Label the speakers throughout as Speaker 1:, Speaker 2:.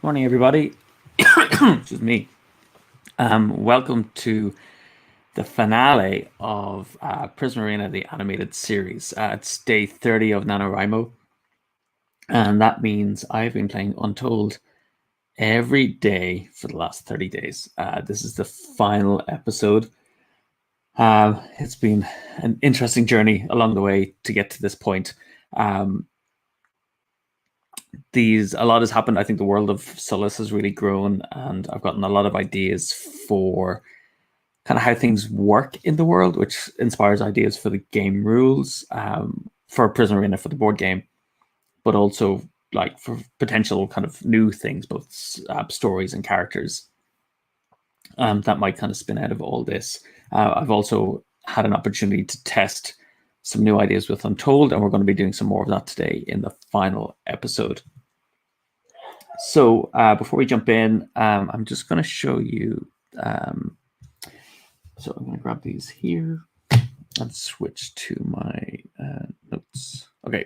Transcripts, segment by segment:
Speaker 1: Morning, everybody. Excuse me. Welcome to the finale of Prisma Arena, the animated series. It's day 30 of NaNoWriMo, and that means I've been playing Untold every day for the last 30 days. This is the final episode. It's been an interesting journey along the way to get to this point. A lot has happened. I think the world of Solus has really grown, and I've gotten a lot of ideas for kind of how things work in the world, which inspires ideas for the game rules, for Prisma Arena for the board game, but also like for potential kind of new things, both stories and characters that might kind of spin out of all this. I've also had an opportunity to test some new ideas with Untold, and we're going to be doing some more of that today in the final episode. So before we jump in, I'm just going to show you. So I'm going to grab these here and switch to my notes. Okay,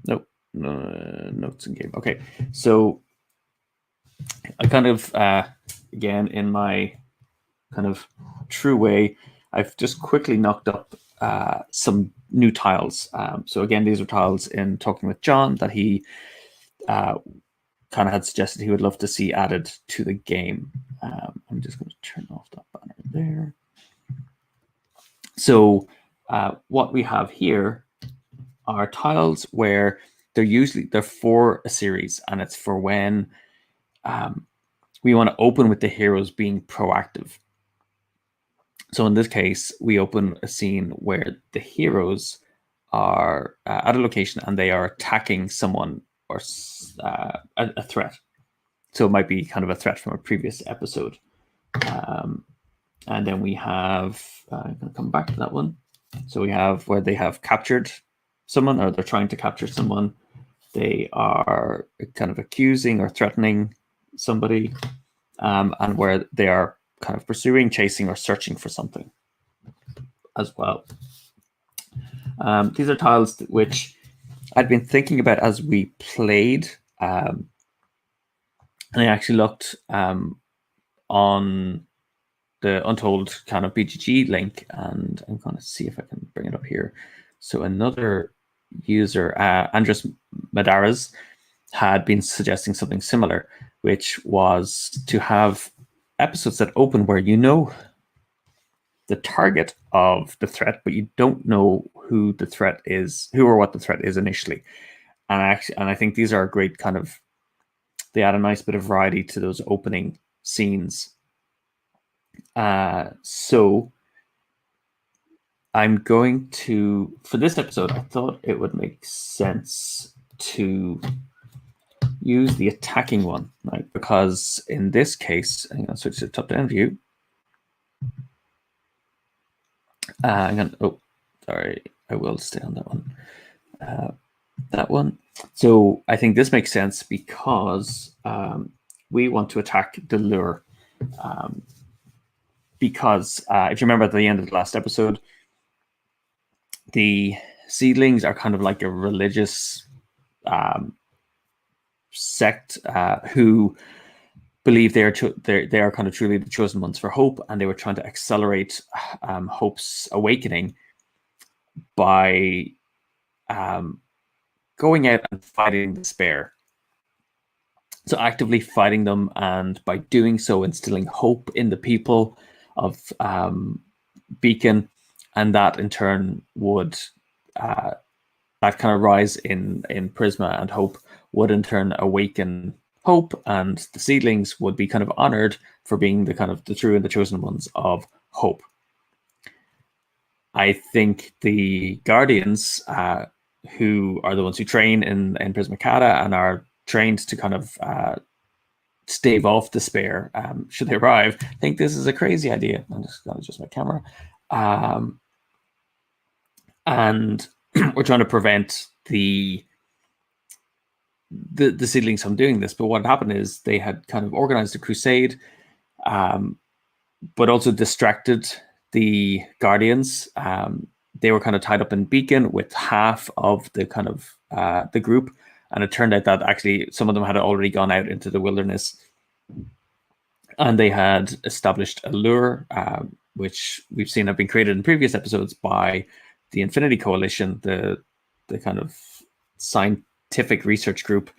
Speaker 1: nope, notes in game. Okay, so I kind of, again, in my kind of true way, I've just quickly knocked up some new tiles. So again, these are tiles in talking with John that he kind of had suggested he would love to see added to the game. I'm just going to turn off that banner there. So what we have here are tiles where they're for a series, and it's for when we want to open with the heroes being proactive. So in this case, we open a scene where the heroes are at a location and they are attacking someone or a threat. So it might be kind of a threat from a previous episode. And then we have, I'm going to come back to that one. So we have where they have captured someone, or they're trying to capture someone. They are kind of accusing or threatening somebody, and where they are kind of pursuing, chasing, or searching for something as well. These are tiles which I'd been thinking about as we played, and I actually looked on the Untold kind of BGG link, and I'm going to see if I can bring it up here. So another user, Andres Madaras, had been suggesting something similar, which was to have episodes that open where you know the target of the threat, but you don't know who the threat is, who or what the threat is initially. And I think these are a great kind of, they add a nice bit of variety to those opening scenes. So I'm going to, for this episode, I thought it would make sense to use the attacking one, right? Because in this case, I'm going to switch to top-down view. Sorry, I will stay on that one. That one. So I think this makes sense because we want to attack the lure. Because if you remember at the end of the last episode, the Seedlings are kind of like a religious sect who believe they are kind of truly the chosen ones for hope, and they were trying to accelerate hope's awakening by going out and fighting despair. So actively fighting them, and by doing so, instilling hope in the people of Beacon, and that in turn would that kind of rise in Prisma and hope would in turn awaken hope, and the Seedlings would be kind of honored for being the kind of the true and the chosen ones of hope. I think the Guardians, who are the ones who train in Prismacata and are trained to kind of stave off despair should they arrive, I think this is a crazy idea. I'm just going to adjust my camera. And we're trying to prevent the Seedlings from doing this. But what happened is they had kind of organized a crusade, but also distracted the Guardians. They were kind of tied up in Beacon with half of the kind of the group, And it turned out that actually some of them had already gone out into the wilderness, and they had established a lure, which we've seen have been created in previous episodes by the Infinity Coalition, the kind of scientific research group.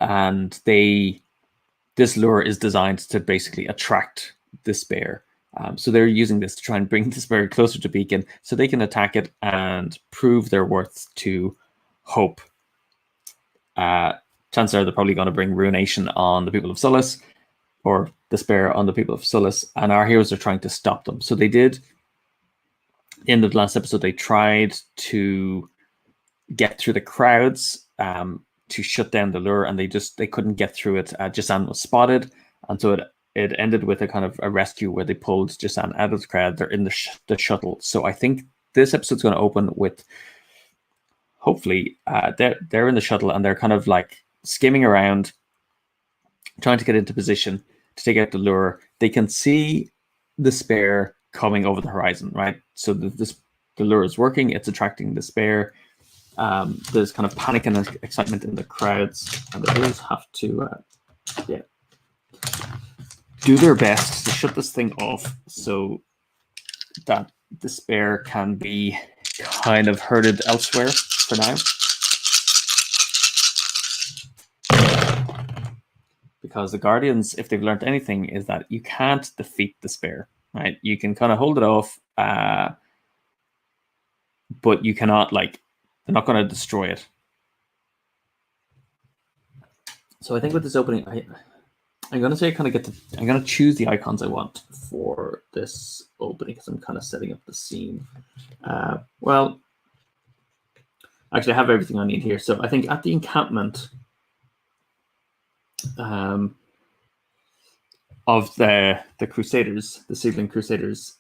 Speaker 1: And this lure is designed to basically attract despair. So they're using this to try and bring despair closer to Beacon so they can attack it and prove their worth to Hope. Chances are they're probably going to bring ruination on the people of Sullus, or despair on the people of Sullus, and our heroes are trying to stop them. So they did, in the last episode, they tried to get through the crowds to shut down the lure, and they couldn't get through it. Jisan was spotted, and so it ended with a kind of a rescue where they pulled Jisan out of the crowd. They're in the shuttle. So I think this episode's going to open with, hopefully, they're in the shuttle and they're kind of like skimming around, trying to get into position to take out the lure. They can see despair coming over the horizon, right? So the lure is working. It's attracting despair. There's kind of panic and excitement in the crowds, and the heroes have to do their best to shut this thing off so that despair can be kind of herded elsewhere for now. Because the Guardians, if they've learned anything, is that you can't defeat despair, right? You can kind of hold it off, but you cannot, like, they're not going to destroy it. So I think with this opening, I'm going to say I'm going to choose the icons I want for this opening because I'm kind of setting up the scene. Well, actually, I have everything I need here. So I think at the encampment of the Crusaders, the Seedling Crusaders,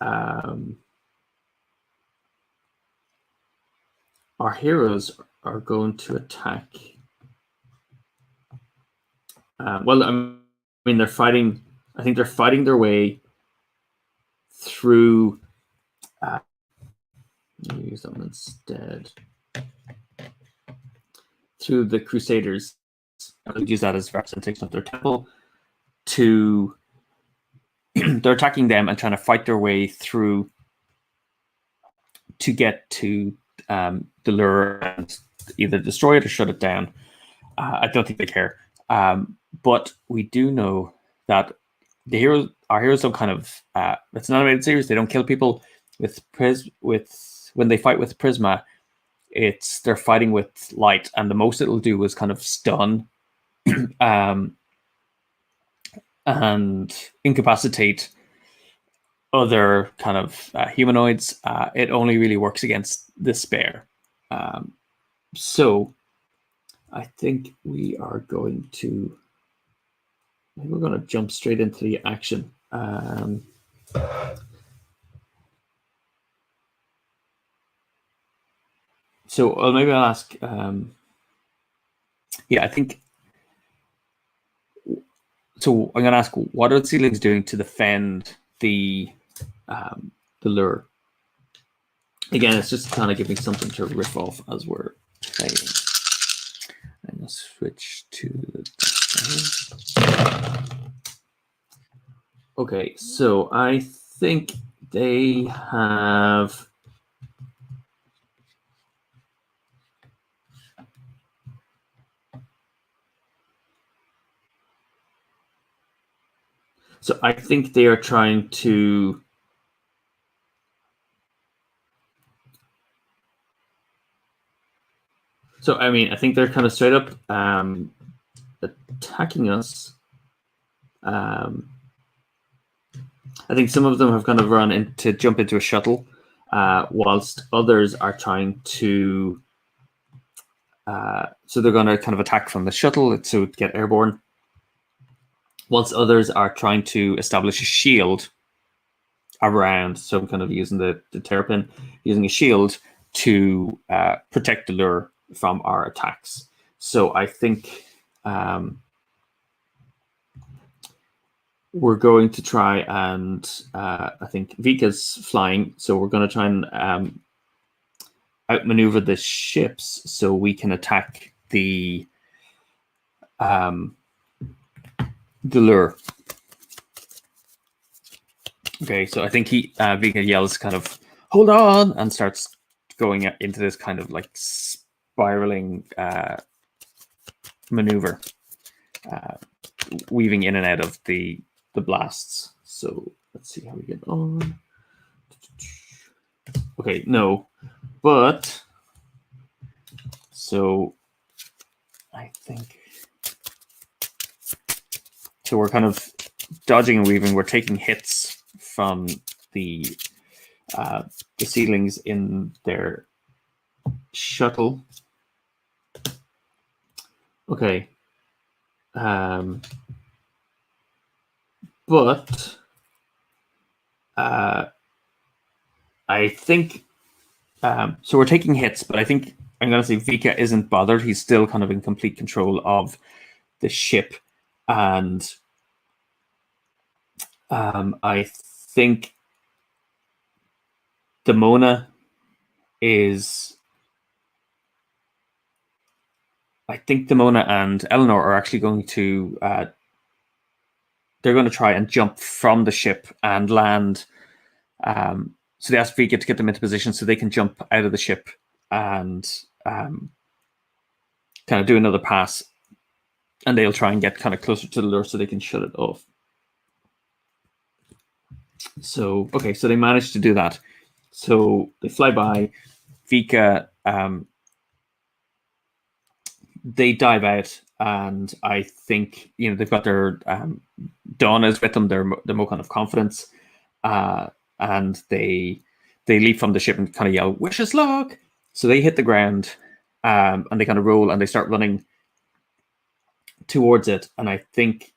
Speaker 1: our heroes are going to attack. Well, I mean, they're fighting. I think they're fighting their way through. Let me use that one instead. Through the Crusaders. I would use that as representation of their temple. They're attacking them and trying to fight their way through to get to the lure and either destroy it or shut it down. I don't think they care. But we do know that our heroes don't kind of, it's an animated series. They don't kill people when they fight with Prisma. They're fighting with light, and the most it'll do is kind of stun, and incapacitate other kind of humanoids. It only really works against despair. So I think we are going to. I think we're going to jump straight into the action. So maybe I'll ask. I think. So I'm going to ask, what are the Seedlings doing to defend the lure? Again, it's just kind of giving something to riff off as we're playing. I'm going to switch to the. Okay, so I think they have. So I think they are trying to. So I mean, I think they're kind of straight up attacking us. I think some of them have kind of run in to jump into a shuttle, whilst others are trying to. So they're going to kind of attack from the shuttle to get airborne. Whilst others are trying to establish a shield around, so I'm kind of using the terrapin, using a shield to protect the lure from our attacks. So I think we're going to try and I think Vika's flying, so we're going to try and outmaneuver the ships so we can attack the the lure. Okay, so I think Vika yells kind of, hold on, and starts going into this kind of like spiraling maneuver, weaving in and out of the blasts. So let's see how we get on. Okay, no, but so I think so. We're kind of dodging and weaving. We're taking hits from the seedlings in their shuttle. Okay. But I think so. We're taking hits, but I think I'm going to say Vika isn't bothered. He's still kind of in complete control of the ship, and I think Demona is. I think Demona and Eleanor are actually going to. They're going to try and jump from the ship and land. So they ask Vika to get them into position so they can jump out of the ship and kind of do another pass. And they'll try and get kind of closer to the lure so they can shut it off. So, okay, so they managed to do that. So they fly by. Vika, they dive out, and I think they've got their Donna's with them. They're more kind of confidence, and they leap from the ship and kind of yell, "Wish us luck!" So they hit the ground, and they kind of roll and they start running towards it. And I think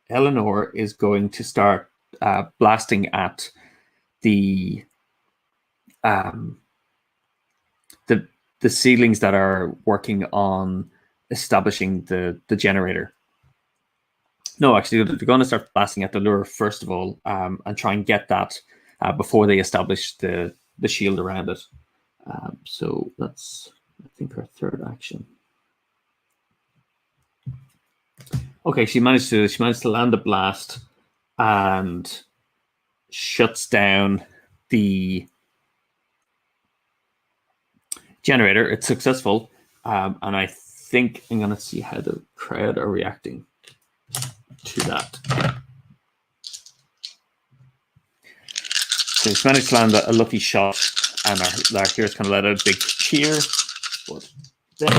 Speaker 1: Eleanor is going to start blasting at the seedlings that are working on establishing the generator. No, actually, they're going to start blasting at the lure first of all, and try and get that before they establish the shield around it. So that's, I think, her third action. Okay, she managed to land the blast and shuts down the generator. It's successful, and I think I'm going to see how the crowd are reacting to that. So he's managed to land a lucky shot, and our heroes kind of let out a big cheer. But then,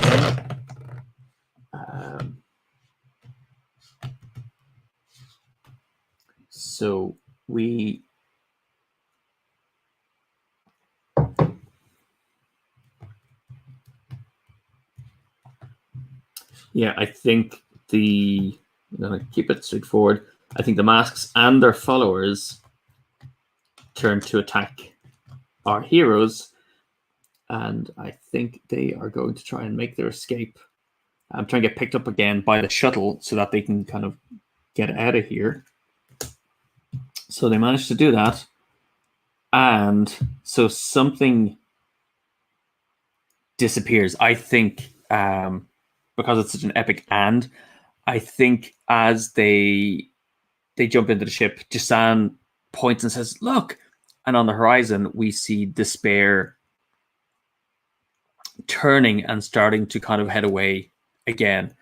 Speaker 1: so we. Yeah, I think I'm going to keep it straightforward. I think the masks and their followers turn to attack our heroes, and I think they are going to try and make their escape. I'm trying to get picked up again by the shuttle so that they can kind of get out of here. So they managed to do that, and so something disappears. I think because it's such an epic and I think as they jump into the ship, Jasan points and says, "Look!" And on the horizon, we see Despair turning and starting to kind of head away again.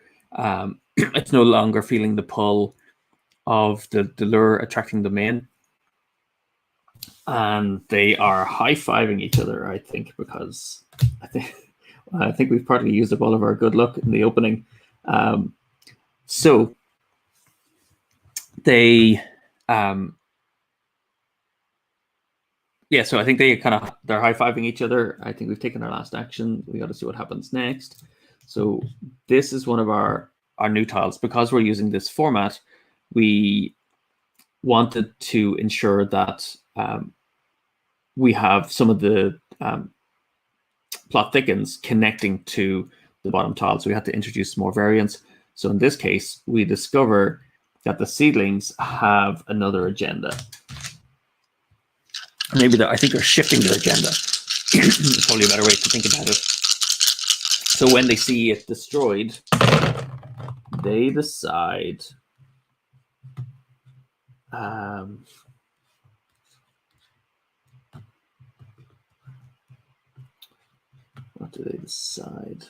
Speaker 1: It's no longer feeling the pull of the lure attracting them in. And they are high-fiving each other, I think, because I think we've partly used up all of our good luck in the opening. So they, so I think they're high-fiving each other. I think we've taken our last action. We got to see what happens next. So this is one of our new tiles. Because we're using this format, we wanted to ensure that we have some of the plot thickens connecting to the bottom tile. So we had to introduce more variants. So in this case, we discover that the seedlings have another agenda. Maybe I think they're shifting their agenda. It's probably a better way to think about it. So when they see it destroyed, they decide what do they decide?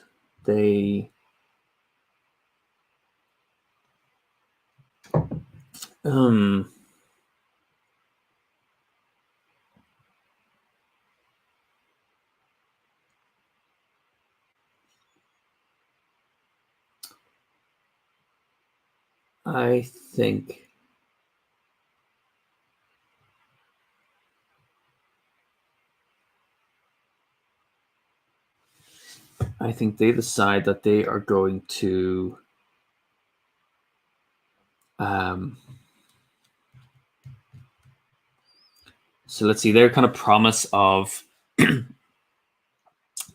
Speaker 1: I think they decide that they are going to so let's see, their kind of promise of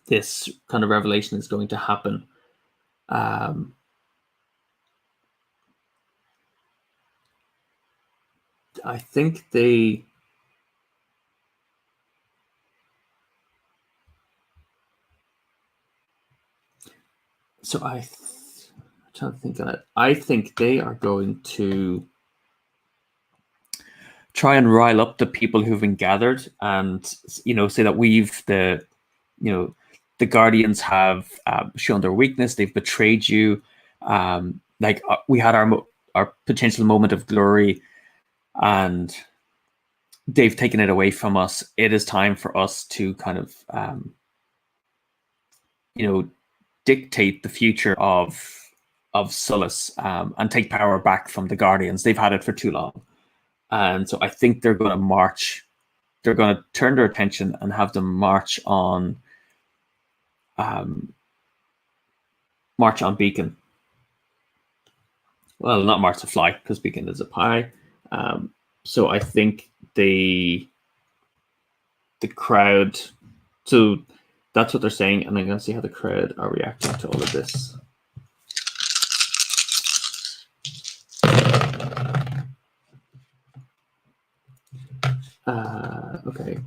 Speaker 1: this kind of revelation is going to happen. I think they I'm trying to think of it. I think they are going to try and rile up the people who've been gathered, and say that the Guardians have shown their weakness. They've betrayed you. We had our potential moment of glory, and they've taken it away from us. It is time for us to kind of dictate the future of Sullus and take power back from the Guardians. They've had it for too long. And so I think they're going to march. They're going to turn their attention and have them march on Beacon. Well, not march to fly, because Beacon is a pie. So I think the crowd. So that's what they're saying, and I'm going to see how the crowd are reacting to all of this. Okay.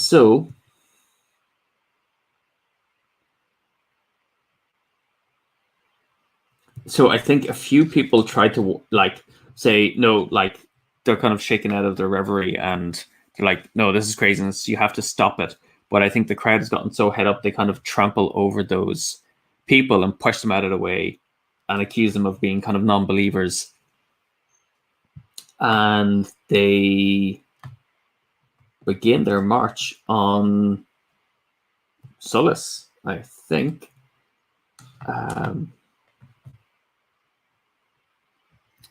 Speaker 1: So I think a few people tried to say no, they're kind of shaken out of their reverie, and they're like, no, this is craziness. You have to stop it. But I think the crowd has gotten so head up, they kind of trample over those people and push them out of the way and accuse them of being kind of non-believers. And they begin their march on Sullus, I think.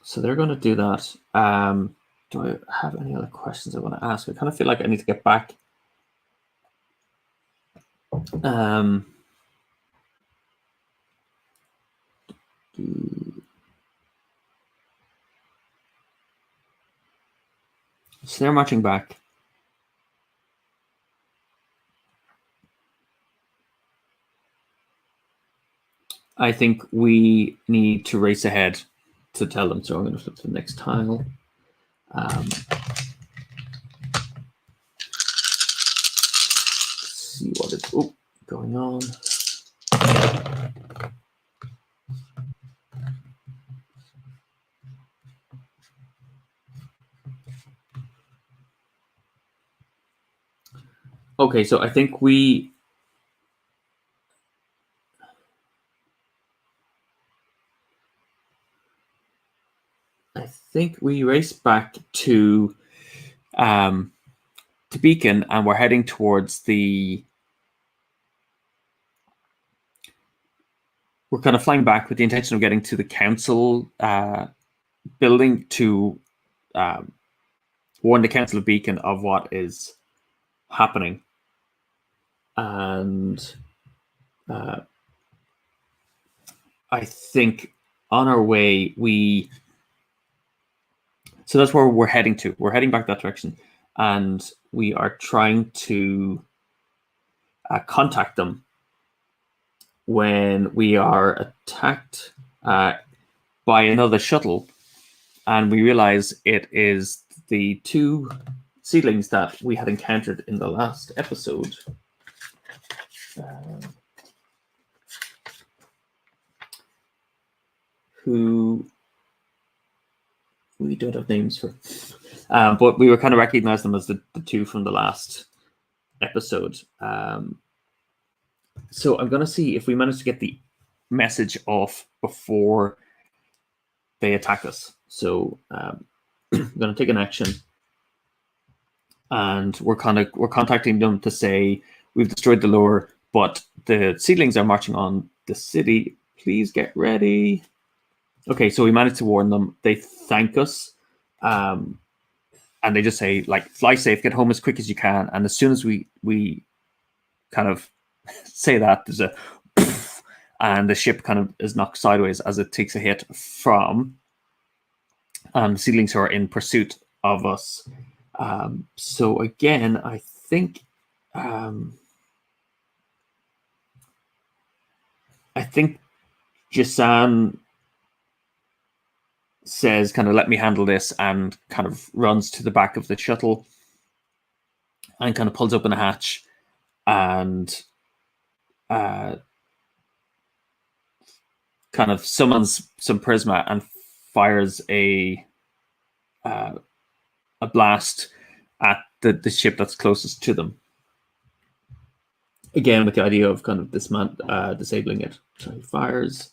Speaker 1: So they're going to do that. Do I have any other questions I want to ask? I kind of feel like I need to get back. So they're marching back. I think we need to race ahead to tell them. So I'm going to flip to the next tile. See what is going on. Okay, so I think we race back to Beacon, and we're heading towards we're kind of flying back with the intention of getting to the council building to warn the Council of Beacon of what is happening. And I think on our way, so that's where we're heading to. We're heading back that direction, and we are trying to contact them when we are attacked by another shuttle, and we realize it is the two seedlings that we had encountered in the last episode. who we don't have names for, but we were kind of recognized them as the two from the last episode. So I'm going to see if we manage to get the message off before they attack us. So I'm going to take an action, and we're contacting them to say we've destroyed the lure, but the seedlings are marching on the city. Please get ready. Okay, so we managed to warn them. They thank us, and they just say, like, fly safe, get home as quick as you can. And as soon as we kind of say that, there's a poof, and the ship kind of is knocked sideways as it takes a hit from seedlings who are in pursuit of us. So again, I think Jasan says, kind of, let me handle this, and kind of runs to the back of the shuttle and kind of pulls open a hatch and kind of summons some Prisma and fires a blast at the ship that's closest to them. Again, with the idea of kind of disabling it. So he fires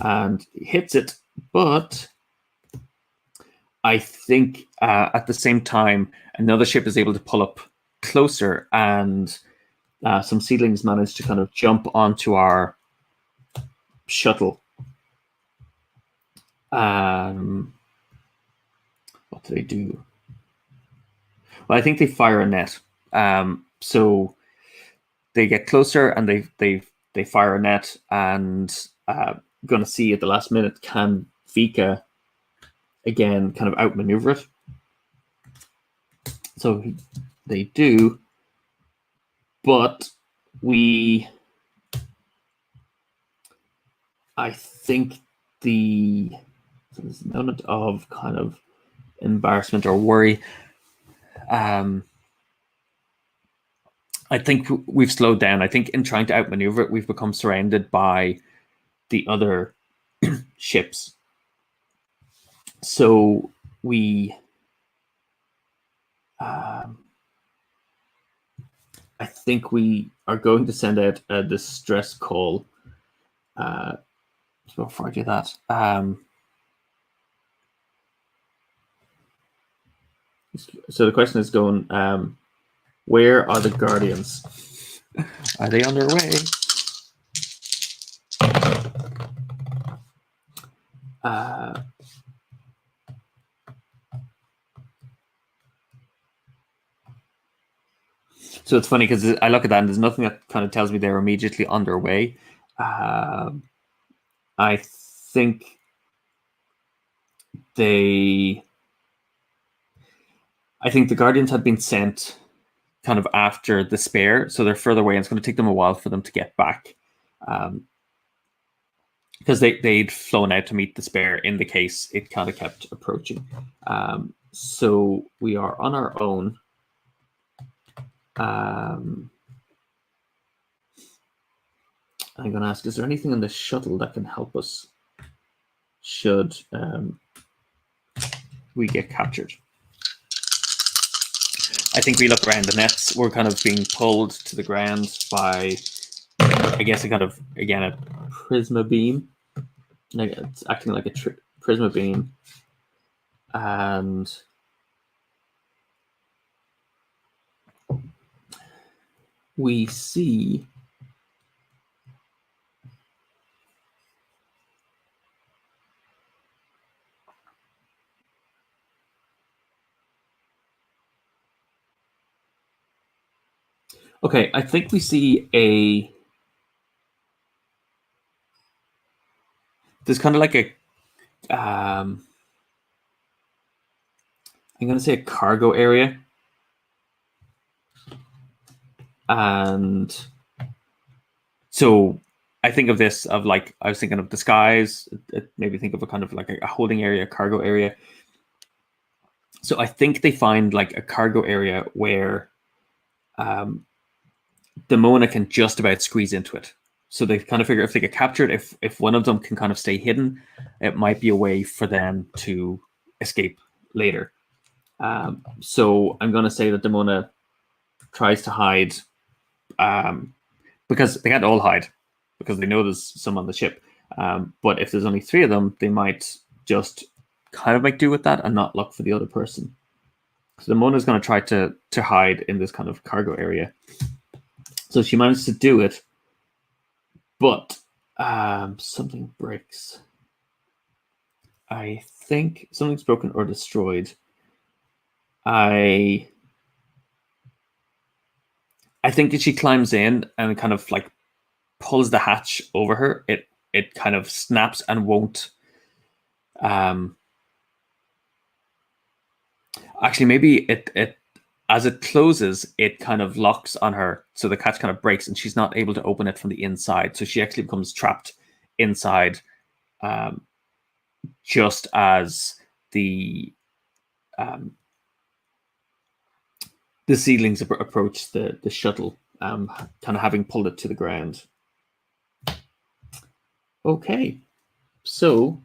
Speaker 1: and hits it, but I think at the same time, another ship is able to pull up closer, and some seedlings manage to kind of jump onto our shuttle. What do they do? Well, I think they fire a net. So they get closer and they fire a net, and going to see at the last minute, can Vika again kind of outmaneuver it. So they do, but I think there's an element of kind of embarrassment or worry. I think we've slowed down. I think in trying to outmaneuver it, we've become surrounded by the other ships. So I think we are going to send out a distress call. So before I do that, so the question is going, where are the Guardians? Are they on their way? So it's funny because I look at that and there's nothing that kind of tells me they're immediately underway. I think the Guardians had been sent kind of after the spare, so they're further away, and it's going to take them a while for them to get back. Because they'd flown out to meet the spare in the case it kind of kept approaching. So we are on our own. I'm going to ask, is there anything in the shuttle that can help us should we get captured? I think we look around the nets. We're kind of being pulled to the ground by, I guess, a kind of, again, a Prisma beam. It's acting like a Prisma beam. And we see okay, I think we see there's kind of like a I'm going to say a cargo area. And so I think of this of like, I was thinking of the skies, maybe think of a kind of like a holding area, a cargo area. So I think they find like a cargo area where Demona can just about squeeze into it. So they kind of figure if they get captured, if one of them can kind of stay hidden, it might be a way for them to escape later. So I'm going to say that Demona tries to hide because they can't all hide because they know there's some on the ship. But if there's only 3 of them, they might just kind of make do with that and not look for the other person. So Demona is going to try to hide in this kind of cargo area. So she managed to do it, but something breaks. I think something's broken or destroyed. I think that she climbs in and kind of like pulls the hatch over her. It kind of snaps and won't. Actually, maybe it as it closes, it kind of locks on her, so the catch kind of breaks, and she's not able to open it from the inside. So she actually becomes trapped inside, just as um, the seedlings approach the shuttle, kind of having pulled it to the ground. Okay, so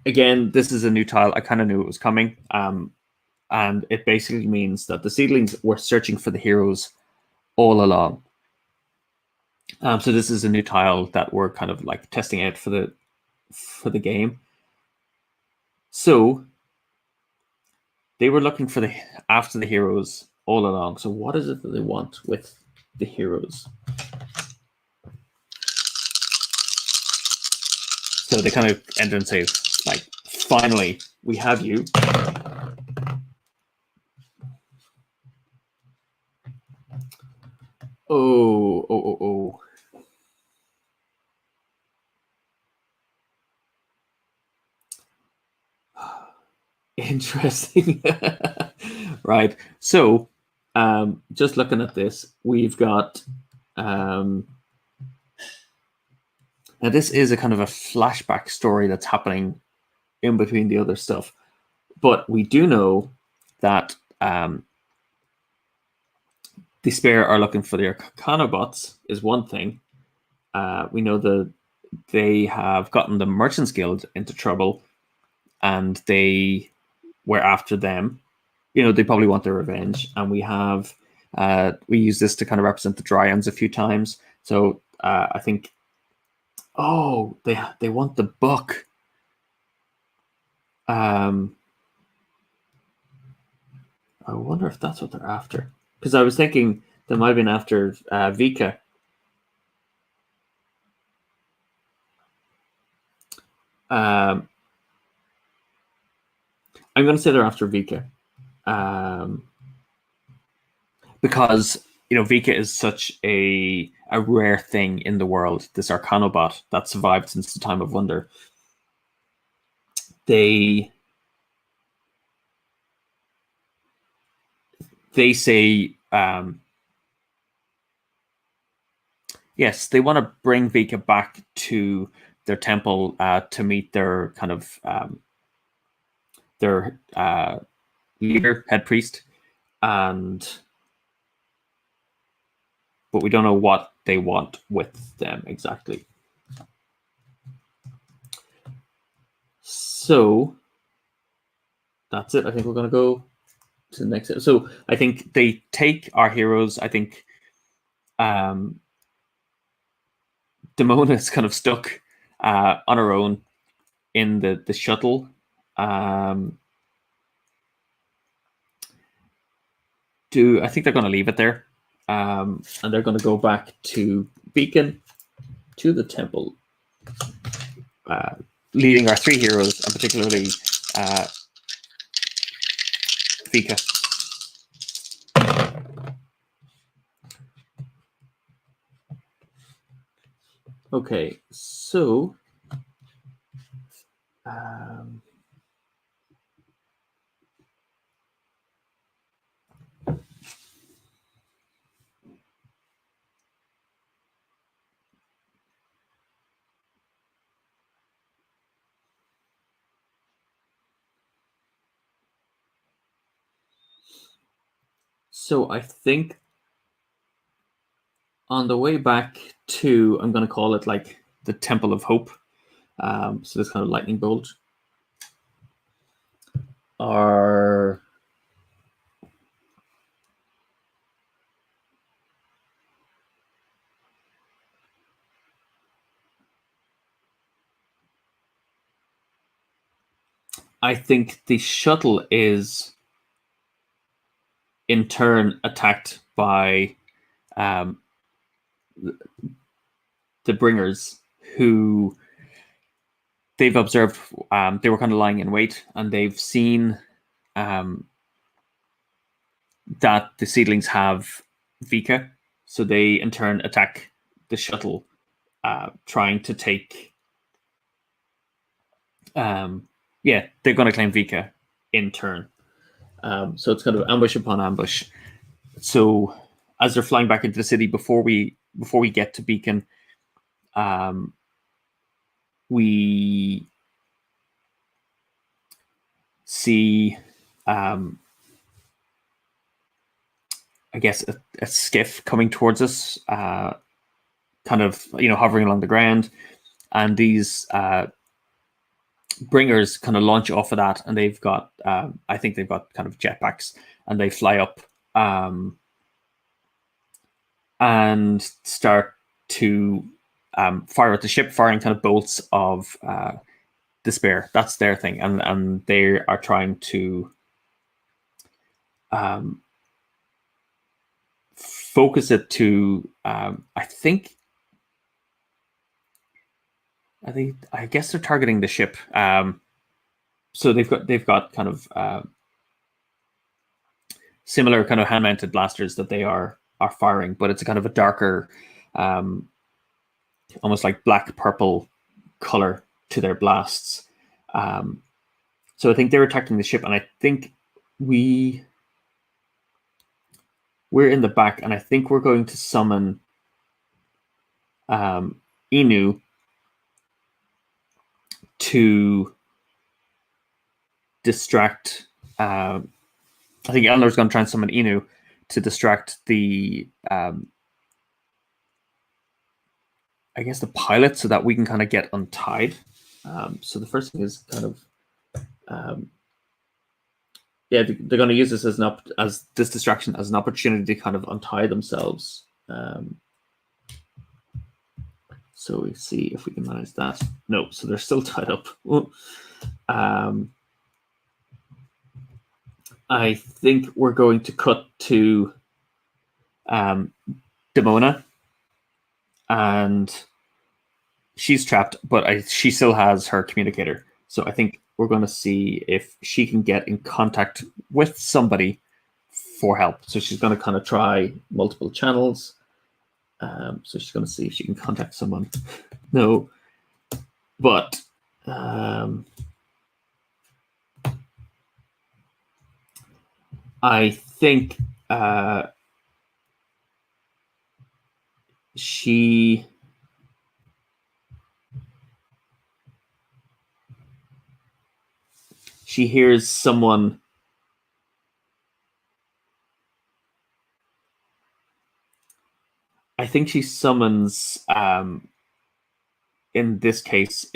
Speaker 1: again, this is a new tile. I kind of knew it was coming. And it basically means that the seedlings were searching for the heroes all along. So this is a new tile that we're kind of like testing out for the game. So they were looking for after the heroes all along. So what is it that they want with the heroes? So they kind of enter and say, like, finally, we have you. Oh. Interesting. Right. So, just looking at this, we've got. Now, this is a kind of a flashback story that's happening in between the other stuff. But we do know that the Spare are looking for their Canobots, is one thing. We know that they have gotten the Merchants Guild into trouble, and they were after them. They probably want their revenge, and we use this to kind of represent the Dryans a few times. So I think, they want the book. I wonder if that's what they're after, because I was thinking they might have been after Vika. I'm going to say they're after Vika, because Vika is such a rare thing in the world. This Arcanobot that survived since the time of wonder. They say yes, they want to bring Vika back to their temple to meet their kind of their leader, head priest, but we don't know what they want with them exactly. So that's it. I think we're going to go to the next. So I think they take our heroes. I think Demona is kind of stuck on her own in the shuttle. I think they're going to leave it there, and they're going to go back to Beacon, to the temple, leading our 3 heroes, and particularly Vika. Okay, so I think on the way back to, I'm going to call it like the Temple of Hope. So this kind of lightning bolt. I think the shuttle is in turn attacked by the bringers, who they've observed. They were kind of lying in wait, and they've seen that the seedlings have Vika, so they in turn attack the shuttle, trying to take. Yeah, they're going to claim Vika in turn. So it's kind of ambush upon ambush. So as they're flying back into the city, before we get to Beacon, we see, I guess, a skiff coming towards us, kind of, hovering along the ground, and these bringers kind of launch off of that, and they've got, I think they've got kind of jetpacks, and they fly up and start to fire at the ship, firing kind of bolts of despair. That's their thing, and they are trying to focus it to, I guess they're targeting the ship. So they've got kind of similar kind of hand mounted blasters that they are firing, but it's a kind of a darker, almost like black purple color to their blasts. So I think they're attacking the ship, and I think we're in the back, and I think we're going to summon Inu to distract. I think Eleanor's going to try and summon Inu to distract the, I guess, the pilot, so that we can kind of get untied. So the first thing is kind of, they're going to use this as this distraction as an opportunity to kind of untie themselves. So we see if we can manage that. No, so they're still tied up. I think we're going to cut to Demona, and she's trapped, but she still has her communicator. So I think we're going to see if she can get in contact with somebody for help. So she's going to kind of try multiple channels. So she's going to see if she can contact someone. No, but I think she hears someone. I think she summons, in this case,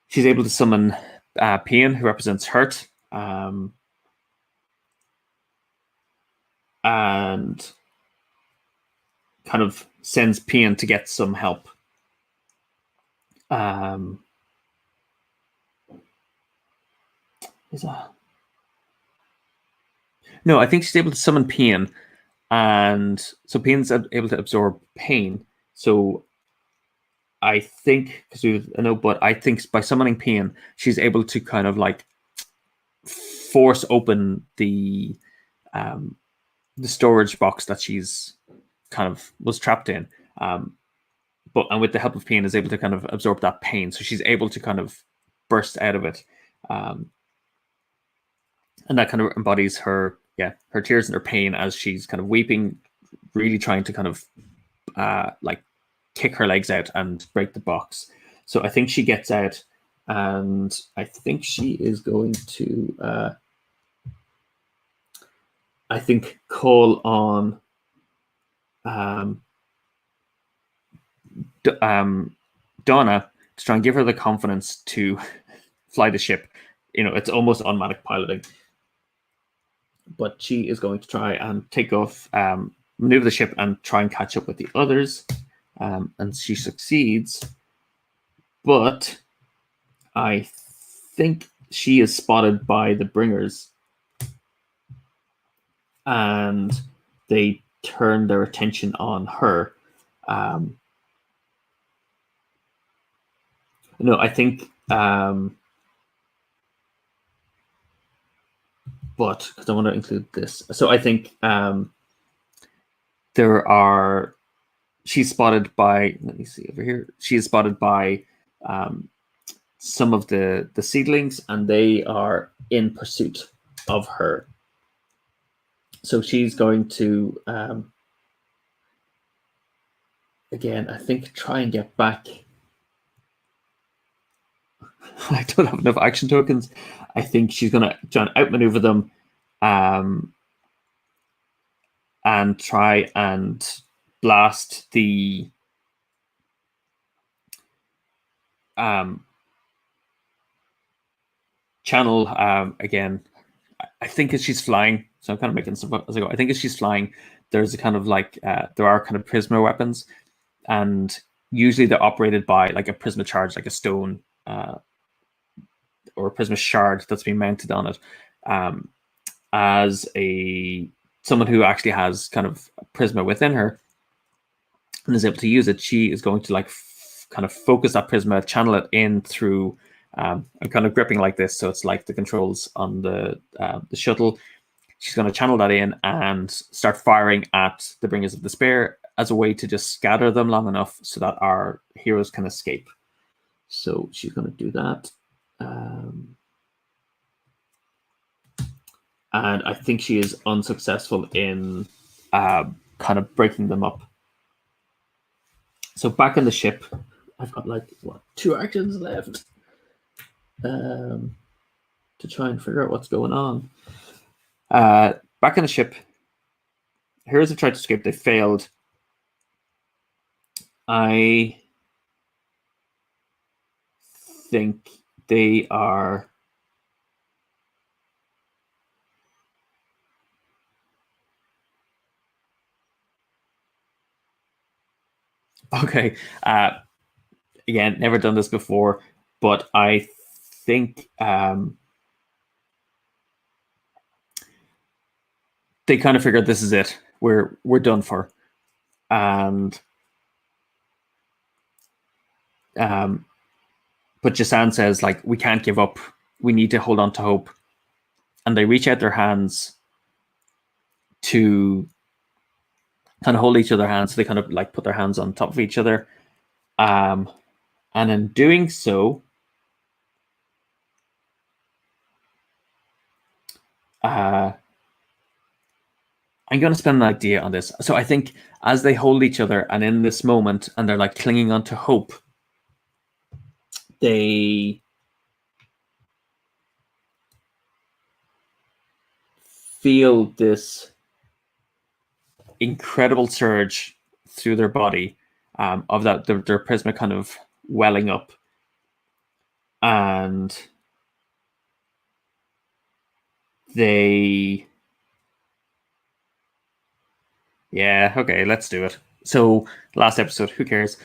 Speaker 1: she's able to summon Pian, who represents Hurt, and kind of sends Pian to get some help. No, I think she's able to summon Pian, and so Pian's able to absorb pain. So I think, but I think by summoning Pian, she's able to kind of like force open the storage box that she's kind of was trapped in. And with the help of Pian, is able to kind of absorb that pain. So she's able to kind of burst out of it. And that kind of embodies her tears and her pain as she's kind of weeping, really trying to kind of like kick her legs out and break the box. So I think she gets out, and I think she is going to, I think, call on Donna to try and give her the confidence to fly the ship. It's almost automatic piloting, but she is going to try and take off, maneuver the ship, and try and catch up with the others. And she succeeds, but I think she is spotted by the bringers, and they turn their attention on her. No, I think, but because I want to include this, so I think she's spotted by. Let me see over here. She is spotted by some of the seedlings, and they are in pursuit of her. So she's going to again, I think, try and get back. I don't have enough action tokens. I think she's going to try and outmaneuver them, and try and blast the channel again. I think as she's flying, so I'm kind of making stuff up as I go. I think as she's flying, there's a kind of like there are kind of Prisma weapons, and usually they're operated by like a Prisma charge, like a stone or a Prisma shard that's been mounted on it. As someone who actually has kind of Prisma within her and is able to use it, she is going to like kind of focus that Prisma, channel it in through. I'm kind of gripping like this, so it's like the controls on the shuttle. She's going to channel that in and start firing at the Bringers of Despair as a way to just scatter them long enough so that our heroes can escape. So she's going to do that. And I think she is unsuccessful in kind of breaking them up. So back in the ship, I've got like 2 actions left to try and figure out what's going on. Back in the ship, heroes have tried to escape. They failed. I think they are. Okay. Again, never done this before, but I think they kind of figured this is it. We're done for, and but Jasan says, like, we can't give up. We need to hold on to hope, and they reach out their hands to kind of hold each other's hands. So they kind of like put their hands on top of each other, and in doing so, I'm going to spend an idea on this. So I think as they hold each other and in this moment, and they're like clinging on to hope, they feel this incredible surge through their body of that their Prisma kind of welling up, and they okay, let's do it. So last episode, who cares?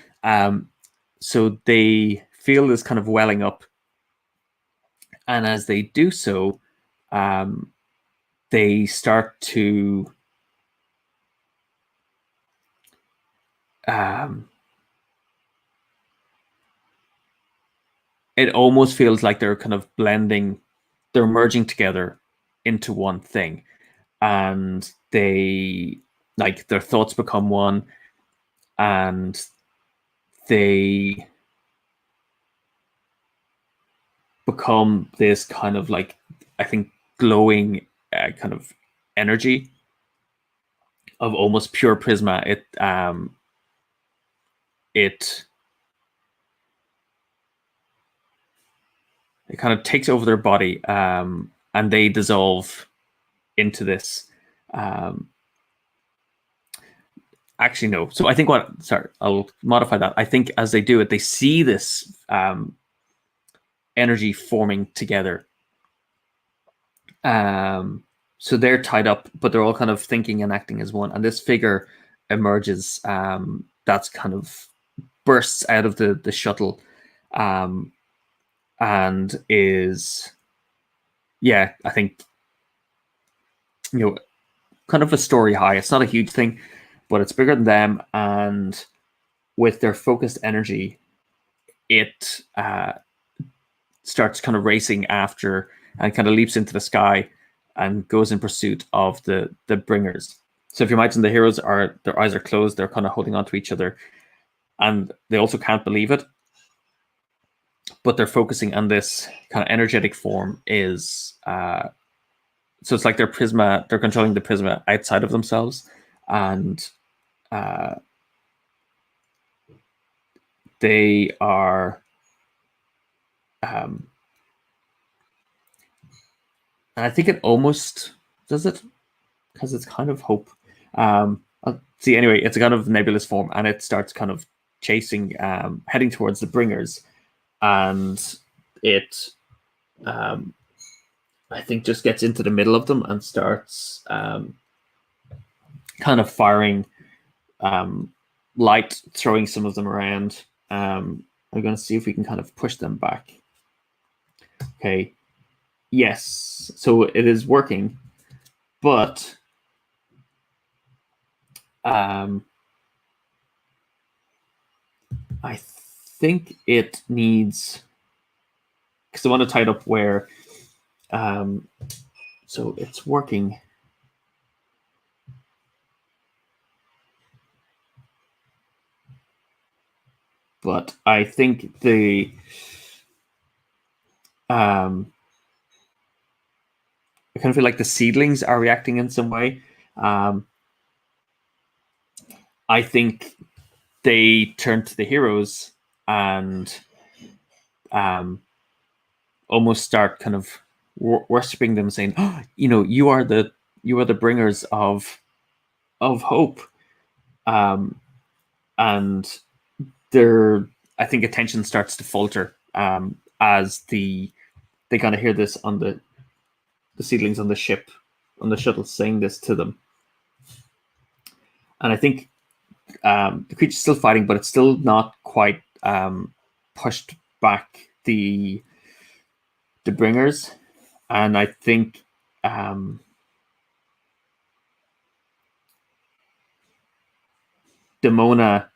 Speaker 1: So they feel this kind of welling up, and as they do so, they start to it almost feels like they're kind of blending, they're merging together into one thing, and they like their thoughts become one, and they become this kind of like, I think, glowing kind of energy of almost pure Prisma. It kind of takes over their body, and they dissolve into this. Actually, no. So I think I'll modify that. I think as they do it, they see this energy forming together. So they're tied up, but they're all kind of thinking and acting as one. And this figure emerges that's kind of bursts out of the shuttle and is, yeah, I think, kind of a story high. It's not a huge thing, but it's bigger than them. And with their focused energy, it starts kind of racing after and kind of leaps into the sky and goes in pursuit of the bringers. So if you imagine the heroes their eyes are closed, they're kind of holding on to each other, and they also can't believe it, but they're focusing on this kind of energetic form is so it's like they're controlling the prisma outside of themselves, and they are and I think it almost does it because it's kind of hope. See, anyway, it's a kind of nebulous form, and it starts kind of chasing, heading towards the bringers, and it, I think, just gets into the middle of them and starts kind of firing light, throwing some of them around. I'm going to see if we can kind of push them back. Okay. Yes. So it is working, but I think it needs, because I want to tie it up where, so it's working. But I think the I kind of feel like the seedlings are reacting in some way. I think they turn to the heroes and almost start kind of worshipping them, saying, oh, you are the bringers of hope. And their, I think, attention starts to falter as they kind of hear this on the seedlings on the ship, on the shuttle, saying this to them. And I think the creature's still fighting, but it's still not quite pushed back the bringers. And I think Demona,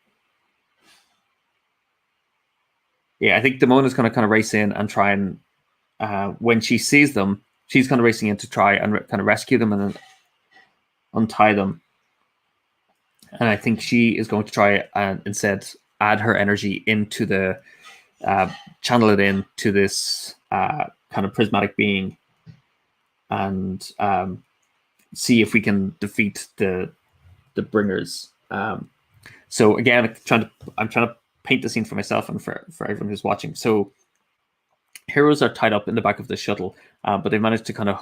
Speaker 1: I think Demona's going to kind of race in and try and when she sees them, she's kind of racing in to try and kind of rescue them and then untie them. And I think she is going to try and instead add her energy into the channel it into this kind of prismatic being, and see if we can defeat the bringers. So again, I'm trying to paint the scene for myself and for everyone who's watching. So heroes are tied up in the back of the shuttle, but they managed to kind of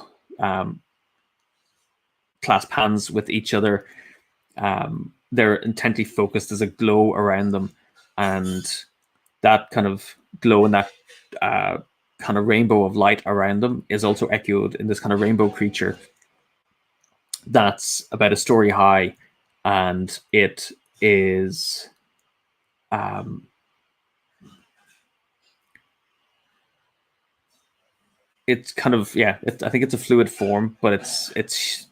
Speaker 1: clasp hands with each other. They're intently focused. There's a glow around them, and that kind of glow and that kind of rainbow of light around them is also echoed in this kind of rainbow creature that's about a story high, and it is it's kind of, I think it's a fluid form, but it's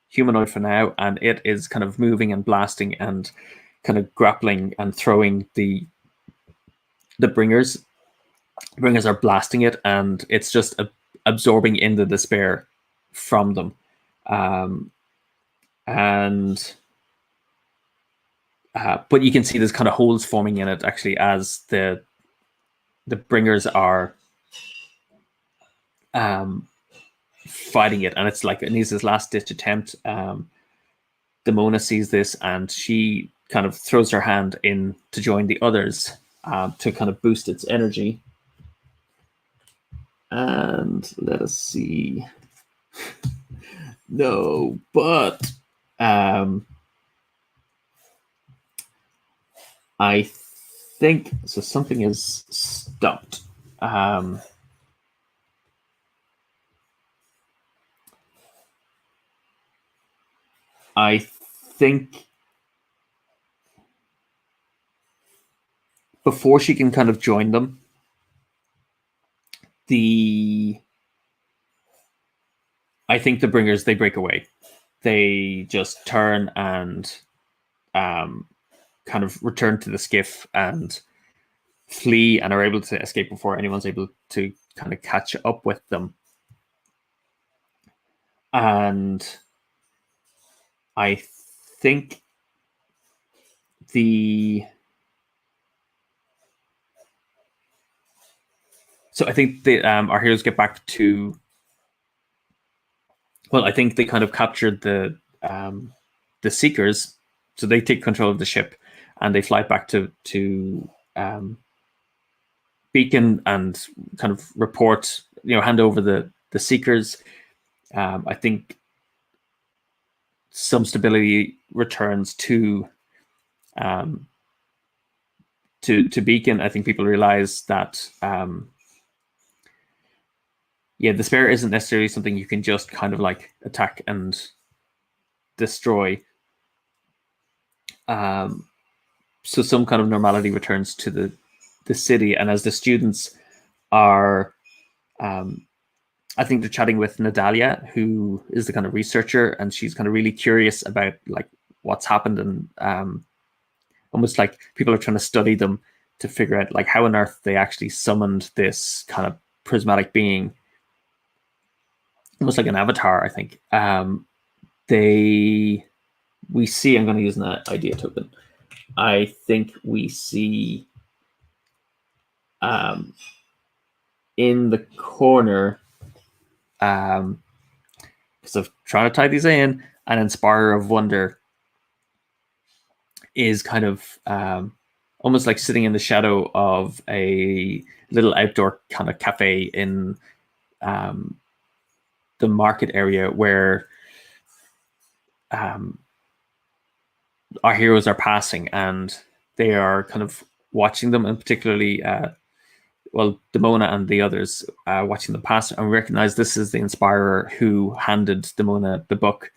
Speaker 1: humanoid for now, and it is kind of moving and blasting and kind of grappling and throwing the bringers. Bringers are blasting it, and it's just absorbing in the despair from them. But you can see there's kind of holes forming in it actually as the bringers are fighting it, and it's like it needs this last ditch attempt. Demona sees this, and she kind of throws her hand in to join the others to kind of boost its energy. And let us see. No, but I think so. Something is stopped. I think before she can kind of join them, I think the bringers, they break away. They just turn and kind of return to the skiff and flee, and are able to escape before anyone's able to kind of catch up with them. And I think I think our heroes get back to. Well, I think they kind of captured the Seekers, so they take control of the ship, and they fly back to Beacon and kind of report, hand over the Seekers. I think some stability returns to Beacon. I think people realize that the Spare isn't necessarily something you can just kind of like attack and destroy. So some kind of normality returns to the city, and as the students are, I think they're chatting with Nadalia, who is the kind of researcher, and she's kind of really curious about like what's happened, and almost like people are trying to study them to figure out like how on earth they actually summoned this kind of prismatic being, almost like an avatar. I think we see. I'm going to use an idea token. I think we see in the corner, because I'm trying to tie these in, an Inspirer of Wonder is kind of almost like sitting in the shadow of a little outdoor kind of cafe in the market area where our heroes are passing, and they are kind of watching them, and particularly Demona and the others watching them pass, and recognize this is the Inspirer who handed Demona the book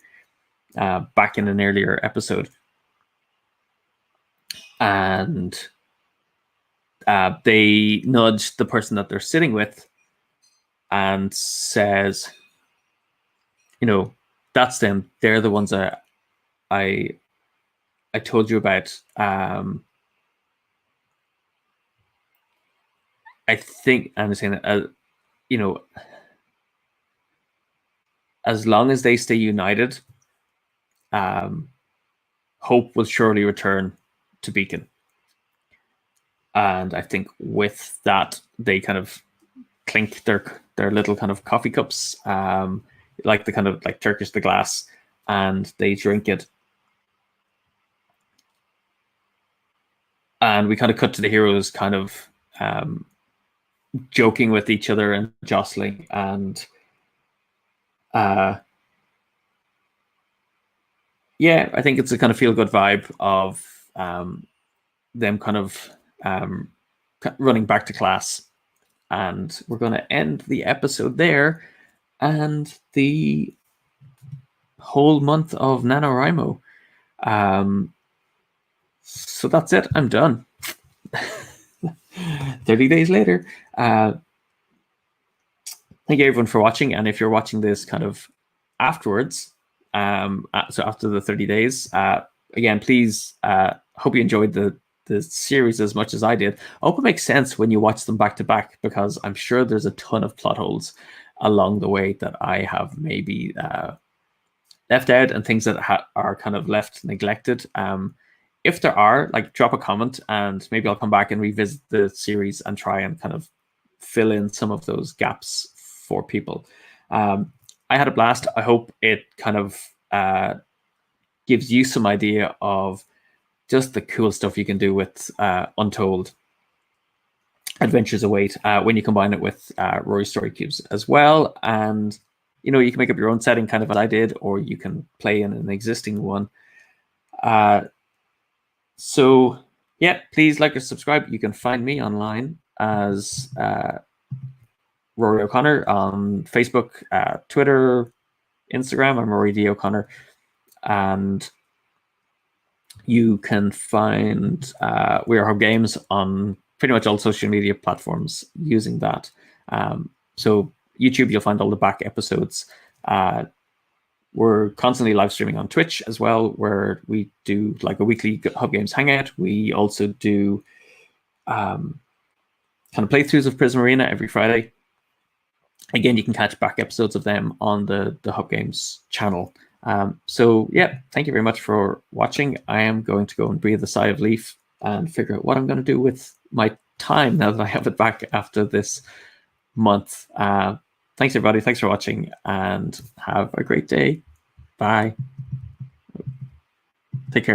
Speaker 1: back in an earlier episode. And they nudge the person that they're sitting with and says, that's them. They're the ones that I told you about. I think I'm saying that, as long as they stay united, hope will surely return to Beacon. And I think with that, they kind of clink their little kind of coffee cups, like the kind of like Turkish the glass, and they drink it. And we kind of cut to the heroes kind of joking with each other and jostling, and I think it's a kind of feel good vibe of them kind of running back to class. And we're going to end the episode there, and the whole month of NaNoWriMo. So that's it. I'm done. 30 days later. Thank you everyone for watching, and if you're watching this kind of afterwards, so after the 30 days, again, please, hope you enjoyed the series as much as I did. I hope it makes sense when you watch them back to back, because I'm sure there's a ton of plot holes along the way that I have maybe left out, and things that are kind of left neglected. If there are, like, drop a comment, and maybe I'll come back and revisit the series and try and kind of fill in some of those gaps for people. I had a blast. I hope it kind of gives you some idea of just the cool stuff you can do with Untold. Adventures await when you combine it with Rory Story Cubes as well. And, you can make up your own setting, kind of as I did, or you can play in an existing one. So, yeah, please like or subscribe. You can find me online as Rory O'Connor on Facebook, Twitter, Instagram. I'm Rory D. O'Connor. And you can find We Are Hub Games on pretty much all social media platforms using that. So YouTube, you'll find all the back episodes. We're constantly live streaming on Twitch as well, where we do like a weekly Hub Games hangout. We also do kind of playthroughs of Prisma Arena every Friday. Again, you can catch back episodes of them on the Hub Games channel. So yeah, thank you very much for watching. I am going to go and breathe a sigh of relief and figure out what I'm going to do with my time now that I have it back after this month. Thanks everybody. Thanks for watching and have a great day. Bye.